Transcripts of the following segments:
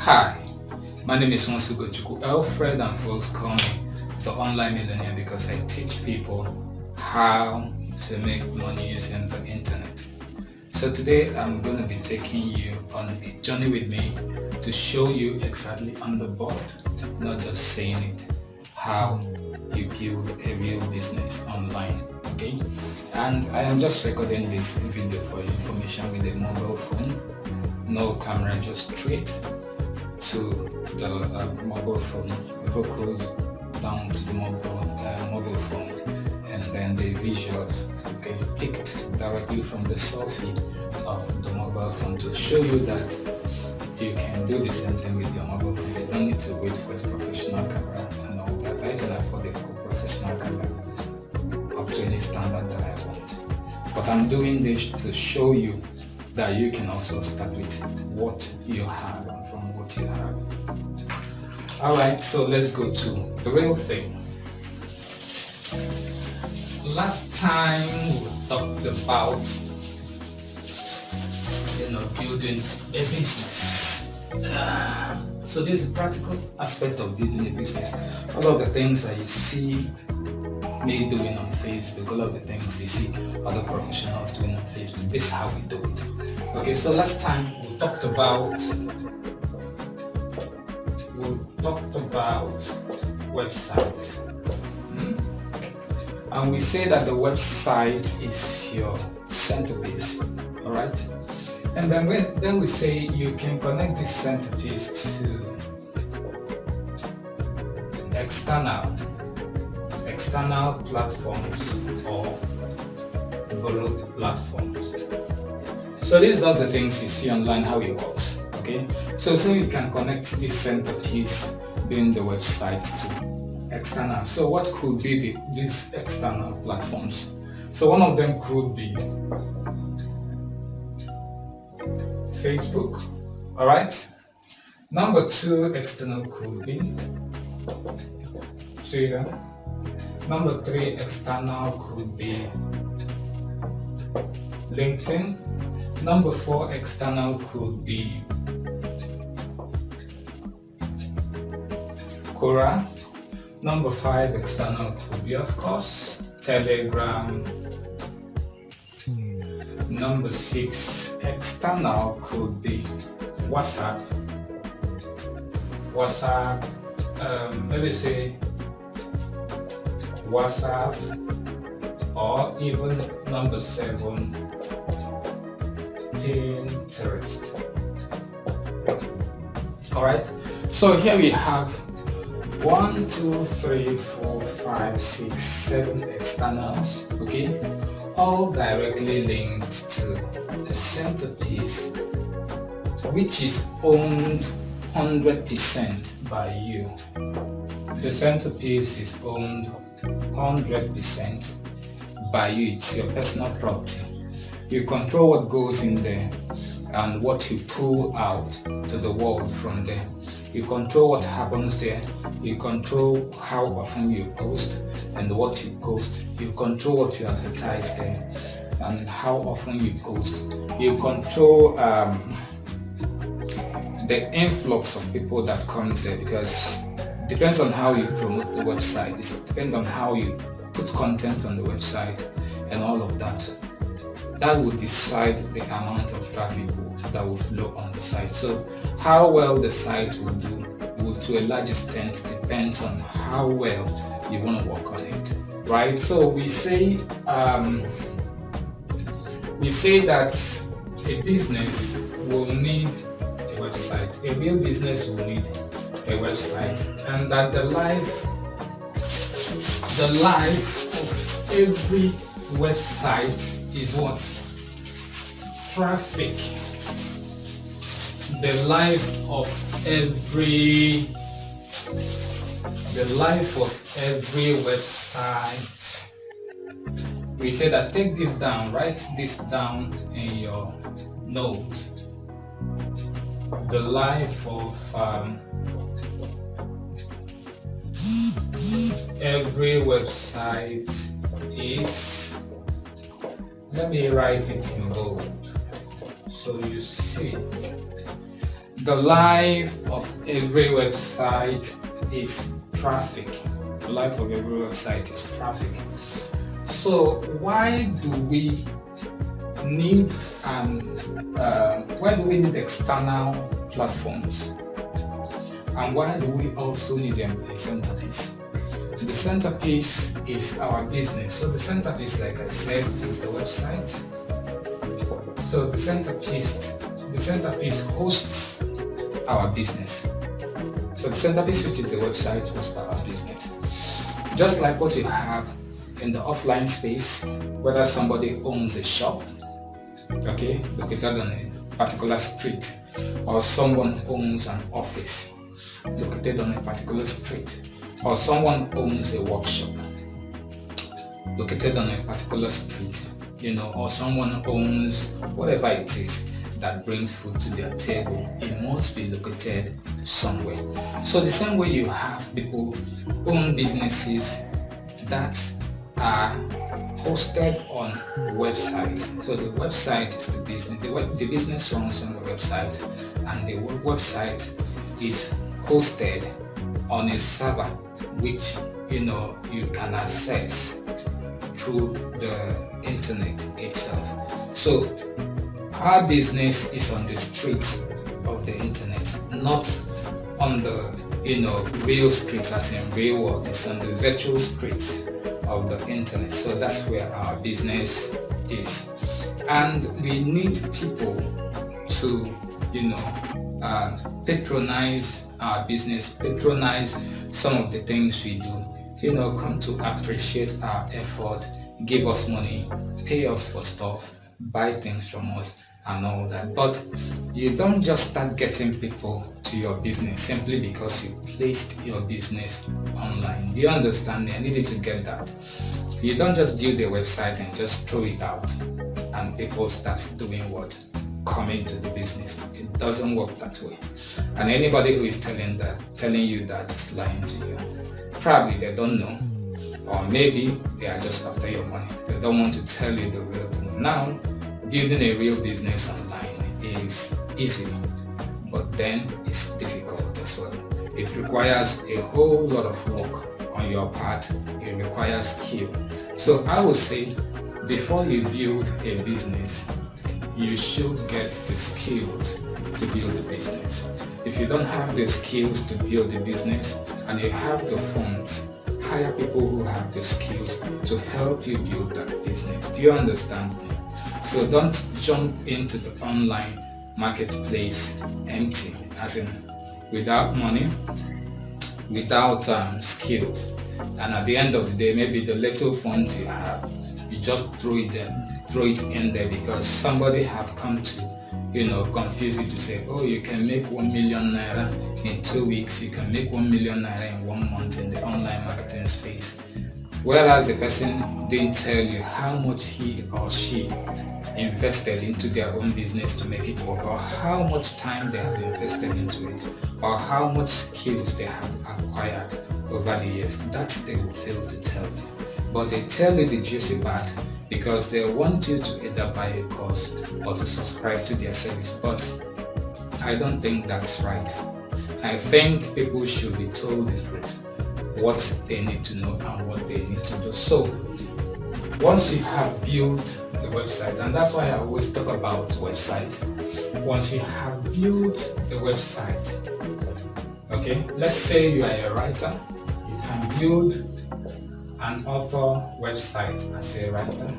Hi, my name is Onsugochukwu Alfred, and folks call me the Online Millionaire because I teach people how to make money using the internet. So today I'm going to be taking you on a journey with me to show you exactly on the board, not just saying it, how you build a real business online. Okay, and I am just recording this video for your information with a mobile phone, no camera, just straight to the mobile phone, focus down to the mobile phone, and then the visuals picked directly from the selfie of the mobile phone to show you that you can do the same thing with your mobile phone. You don't need to wait for a professional camera and all that. I can afford a professional camera up to any standard that I want, but I'm doing this to show you that you can also start with what you have and from what you have. Alright, so let's go to the real thing. Last time we talked about building a business. So this is the practical aspect of building a business. All of the things that you see me doing on Facebook, all of the things you see other professionals doing on Facebook, this is how we do it. Okay, so last time we talked about website, and we say that the website is your centerpiece. All right, and then we say you can connect this centerpiece to external platforms or borrowed platforms. So these are the things you see online, how it works. Okay, so you can connect this centerpiece being the website to external. So what could be these external platforms? So one of them could be Facebook. All right. Number two external could be Twitter. Number three external could be LinkedIn. Number four external could be Quora. Number five external could be, of course, Telegram. Number six external could be WhatsApp. Maybe say WhatsApp, or even number seven, Pinterest. Alright, so here we have 1, 2, 3, 4, 5, 6, 7 externals, okay, all directly linked to the centerpiece, which is owned 100% by you. The centerpiece is owned 100% by you. It's your personal property. You control what goes in there and what you pull out to the world from there. You control what happens there. You control how often you post and what you post. You control what you advertise there and how often you post. You control the influx of people that comes there, because it depends on how you promote the website. It depends on how you put content on the website and all of that. That will decide the amount of traffic that will flow on the site. So how well the site will do will to a large extent depends on how well you want to work on it, right? So we say that a business will need a website. A real business will need a website, and that the life of every website is what? Traffic. The life of every website. We say that take this down, write this down in your notes. The life of every website is, let me write it in bold so you see. The life of every website is traffic. The life of every website is traffic. So why do we need external platforms? And why do we also need a centerpiece? The centerpiece is our business. So the centerpiece, like I said, is the website. So the centerpiece hosts our business. So the centerpiece, which is the website, hosts our business. Just like what you have in the offline space, whether somebody owns a shop, okay, located on a particular street, or someone owns an office located on a particular street, or someone owns a workshop located on a particular street, or someone owns whatever it is that brings food to their table, it must be located somewhere. So the same way you have people own businesses that are hosted on websites. So the website is the business. The business runs on the website, and the website is hosted on a server which you can access through the internet itself. So our business is on the streets of the internet, not on the real streets as in real world. It's on the virtual streets of the internet. So that's where our business is, and we need people to patronize our business, patronize some of the things we do, come to appreciate our effort, give us money, pay us for stuff, buy things from us and all that. But you don't just start getting people to your business simply because you placed your business online. Do you understand me? I need you to get that. You don't just build a website and just throw it out and people start doing what? Coming to the business. It doesn't work that way. And anybody who is telling you that is lying to you. Probably they don't know, or maybe they are just after your money. They don't want to tell you the real thing. Now, building a real business online is easy, but then it's difficult as well. It requires a whole lot of work on your part. It requires skill. So I would say, before you build a business, you should get the skills to build a business. If you don't have the skills to build a business and you have the funds, hire people who have the skills to help you build that business. Do you understand me? So don't jump into the online marketplace empty, as in without money, without skills, and at the end of the day, maybe the little funds you have, you just throw it in there because somebody have come to confuse you to say, oh, you can make 1 million naira in 2 weeks, you can make 1 million naira in 1 month in the online marketing space. Whereas the person didn't tell you how much he or she invested into their own business to make it work, or how much time they have invested into it, or how much skills they have acquired over the years. That they will fail to tell you. But they tell you the juicy part because they want you to either buy a course or to subscribe to their service. But I don't think that's right. I think people should be told the truth, what they need to know and what they need to do. So once you have built the website, and that's why I always talk about website. Once you have built the website, okay, let's say you are a writer, you can build an author website as a writer.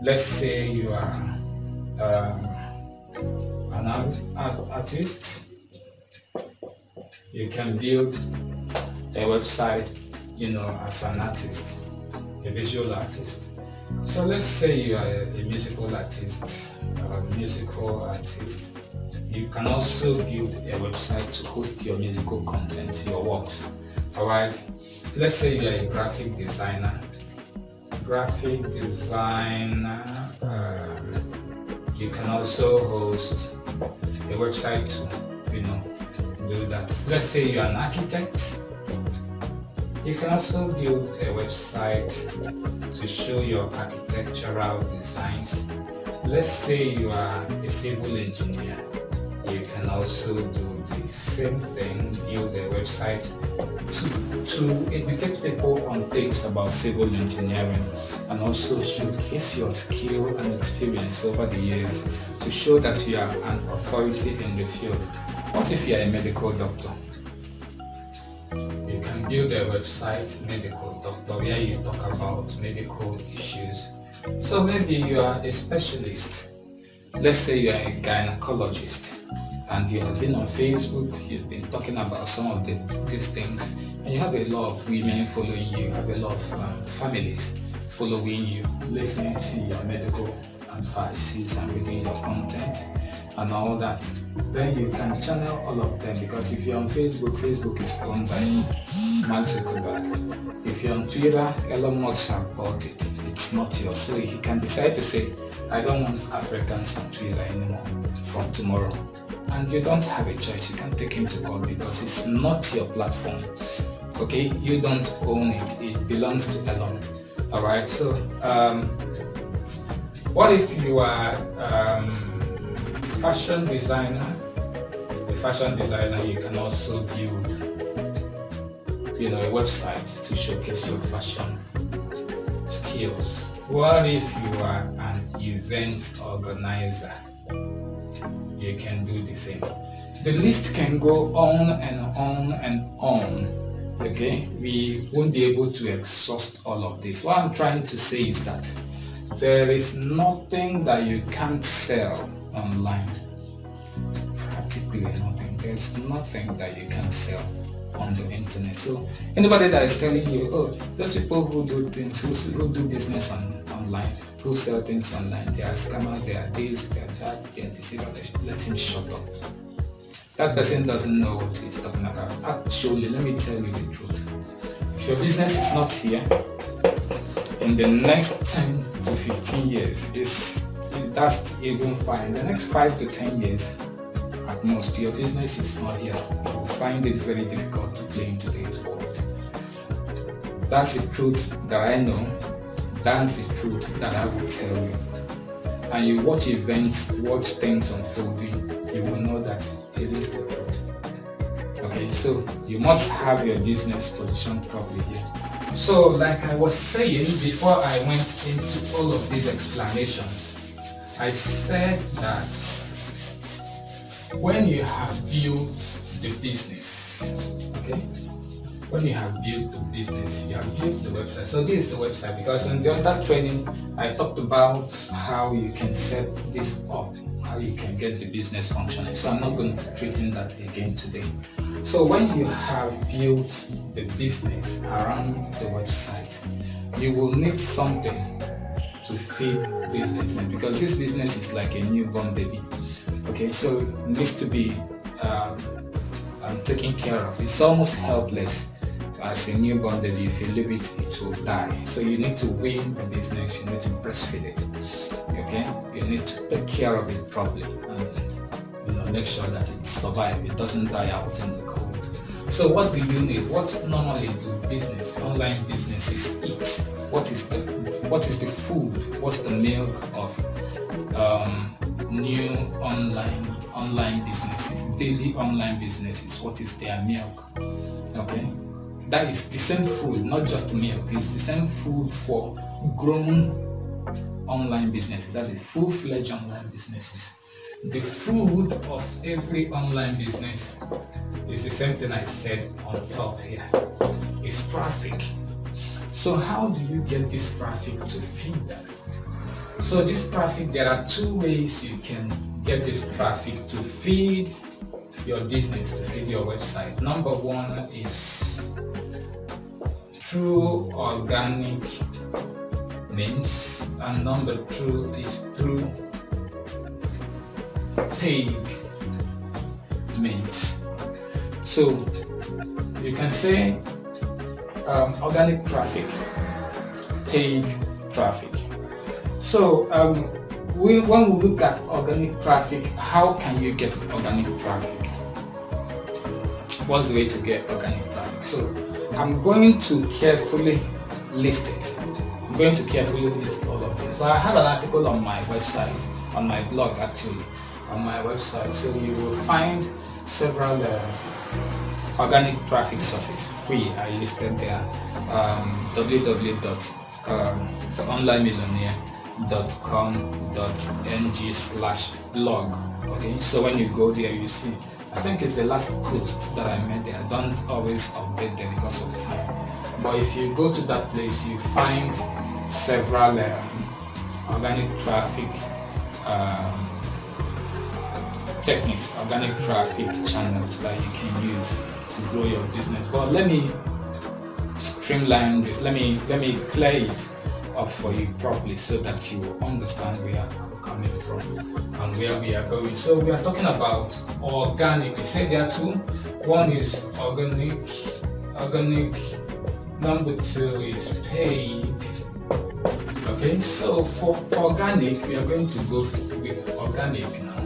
Let's say you are an artist, you can build a website, as an artist, a visual artist. So let's say you are a musical artist, you can also build a website to host your musical content, your works. Alright, let's say you are a graphic designer. You can also host a website to, do that. Let's say you are an architect. You can also build a website to show your architectural designs. Let's say you are a civil engineer. You can also do the same thing, build a website to educate people on things about civil engineering, and also showcase your skill and experience over the years to show that you are an authority in the field. What if you are a medical doctor? You can build a website, medical doctor, where you talk about medical issues. So maybe you are a specialist. Let's say you are a gynecologist and you have been on Facebook, you've been talking about some of these things, and you have a lot of women following you, you have a lot of families following you, listening to your medical advices and reading your content and all that. Then you can channel all of them, because if you're on Facebook, Facebook is owned by Mark Zuckerberg. If you're on Twitter, Elon Musk have bought it. It's not yours. So he can decide to say, I don't want Africans on Twitter anymore from tomorrow. And you don't have a choice. You can't take him to court because it's not your platform. Okay, you don't own it. It belongs to Elon. All right. So, what if you are fashion designer? A fashion designer, you can also build, a website to showcase your fashion skills. What if you are an event organizer? You can do the same. The list can go on and on and on. Okay, we won't be able to exhaust all of this. What I'm trying to say is that there is nothing that you can't sell online. Practically nothing. There's nothing that you can't sell on the internet. So anybody that is telling you, oh, those people who do things, who do business online, who sell things online, they are scammers, they are this, they are that, they are deceivers, let him shut up. That person doesn't know what he's talking about. Actually, let me tell you the truth. If your business is not here, in the next 10 to 15 years, that's even fine. The next 5 to 10 years, at most, your business is not here. You will find it very difficult to play in today's world. That's the truth that I know. That's the truth that I will tell you. And you watch events, watch things unfolding, you will know that it is the truth. Okay, so you must have your business positioned properly here. So, like I was saying before I went into all of these explanations, I said that when you have built the business, okay? When you have built the business, you have built the website. So this is the website, because in the other training, I talked about how you can set this up, how you can get the business functioning. So I'm not going to be treating that again today. So when you have built the business around the website, you will need something to feed this business, because this business is like a newborn baby. Okay, so it needs to be taken care of. It's almost helpless as a newborn baby. If you leave it, it will die. So you need to wean the business, you need to breastfeed it. Okay, you need to take care of it properly and make sure that it survives, it doesn't die out in the cold. So what do you need? What normally do online businesses eat? What is the food? What's the milk of new online businesses, baby online businesses? What is their milk? Okay, that is the same food, not just milk. It's the same food for grown online businesses. That's a full-fledged online businesses. The food of every online business is the same thing I said on top here. It's traffic. So how do you get this traffic to feed them? So this traffic, there are two ways you can get this traffic to feed your business, to feed your website. Number one is through organic means, and number two is through paid means. So you can say organic traffic, paid traffic. So when we look at organic traffic, how can you get organic traffic? What's the way to get organic traffic? So I'm going to carefully list it. I'm going to carefully list all of it. But I have an article on my website, on my blog actually, on my website. So you will find several organic traffic sources free. I listed there. www.theonlinemillionaire.com.ng/blog. Okay, so when you go there, you see, I think it's the last post that I made there. I don't always update there because of time, but if you go to that place, you find several organic traffic techniques, organic traffic channels that you can use to grow your business. But let me streamline this. Let me clear it up for you properly so that you will understand where I'm coming from and where we are going. So we are talking about organic. We said there are two. One is organic. Number two is paid. Okay, so for organic, we are going to go with organic now.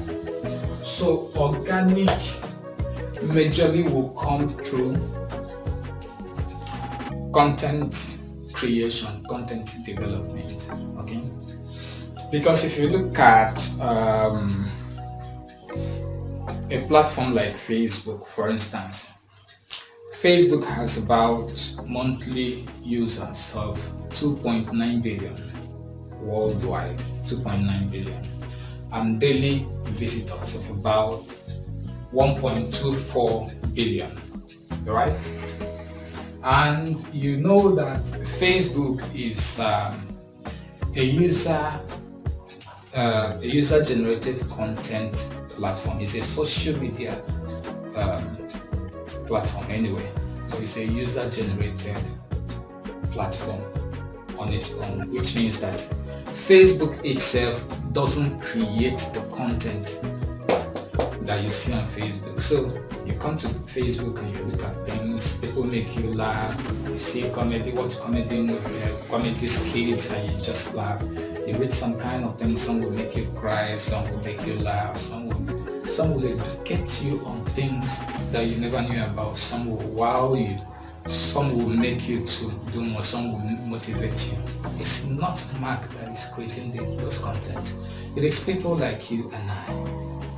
So organic majorly will come through content creation, content development. Okay, because if you look at a platform like Facebook, for instance, Facebook has about monthly users of 2.9 billion worldwide, 2.9 billion, and daily visitors of about 1.24 billion, right? And you know that Facebook is a user-generated content platform. It's a social media platform anyway, but it's a user-generated platform on its own, which means that Facebook itself doesn't create the content that you see on Facebook. So you come to Facebook and you look at things, people make you laugh, you see comedy, watch comedy skits and you just laugh. You read some kind of thing, some will make you cry, some will make you laugh, some will educate you on things that you never knew about, some will wow you, some will make you to do more, some will motivate you. It's not Mark that is creating those content. It is people like you and I,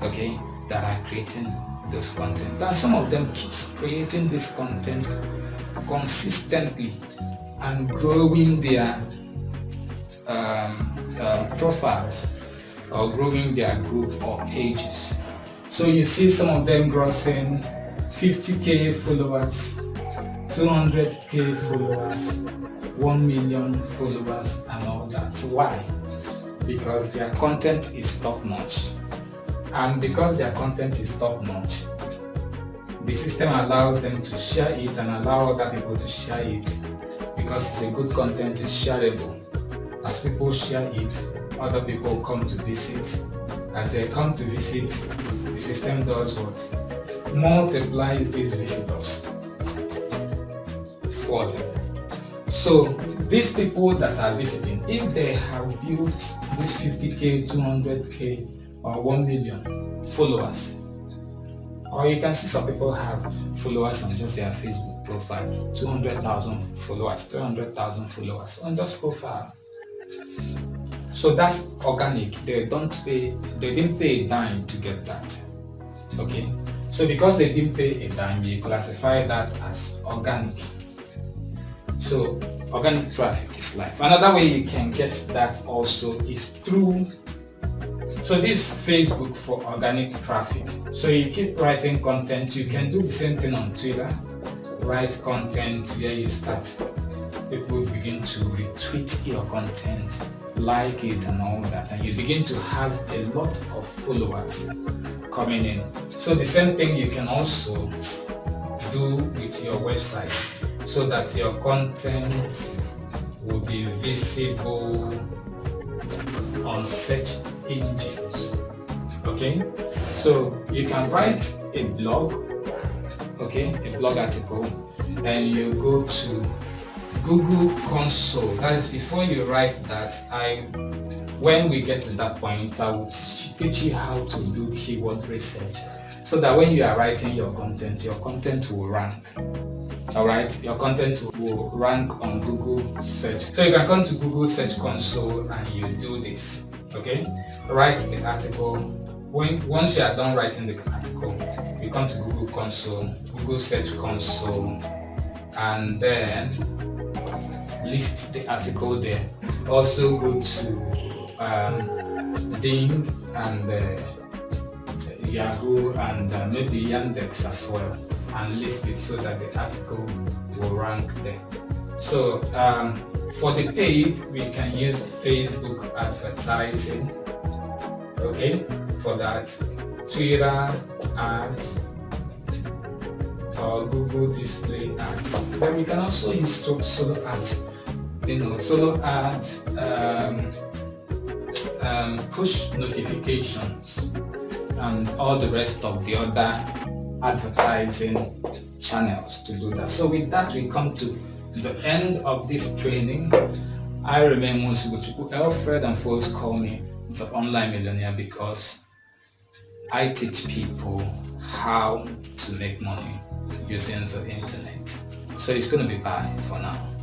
okay, that are creating those content. And some of them keeps creating this content consistently and growing their profiles or growing their group or pages. So you see some of them grossing 50k followers, 200k followers, 1 million followers and all that. Why? Because their content is top notch. And because their content is top notch, the system allows them to share it and allow other people to share it, because it's a good content, it's shareable. As people share it, other people come to visit. As they come to visit, the system does what? Multiplies these visitors for them. So these people that are visiting, if they have built this 50k, 200k or 1 million followers, or you can see some people have followers on just their Facebook profile, 200,000 followers, 300,000 followers on just profile. So that's organic. They didn't pay a dime to get that. Okay, so because they didn't pay a dime, we classify that as organic. So organic traffic is life. Another way you can get that also is through, so this Facebook for organic traffic. So you keep writing content. You can do the same thing on Twitter. Write content where you start. People begin to retweet your content, like it and all that, and you begin to have a lot of followers coming in. So the same thing you can also do with your website, so that your content will be visible on search engines. Okay, so you can write a blog, okay, a blog article, and you go to Google Console. That is, before you write that, when we get to that point, I will teach you how to do keyword research, so that when you are writing your content will rank. Alright, your content will rank on Google search. So you can come to Google Search Console and you do this. Okay, write the article. once you are done writing the article, you come to Google Search Console, and then list the article there. Also go to Bing and Yahoo and maybe Yandex as well, and list it so that the article will rank there. So for the paid, we can use Facebook advertising. Okay, for that, Twitter ads or Google display ads. Then we can also use solo ads. Solo ads, push notifications, and all the rest of the other advertising channels to do that. So with that, we come to the end of this training. I remain Monsugochukwu Alfred, and folks call me the Online Millionaire because I teach people how to make money using the internet. So it's going to be bye for now.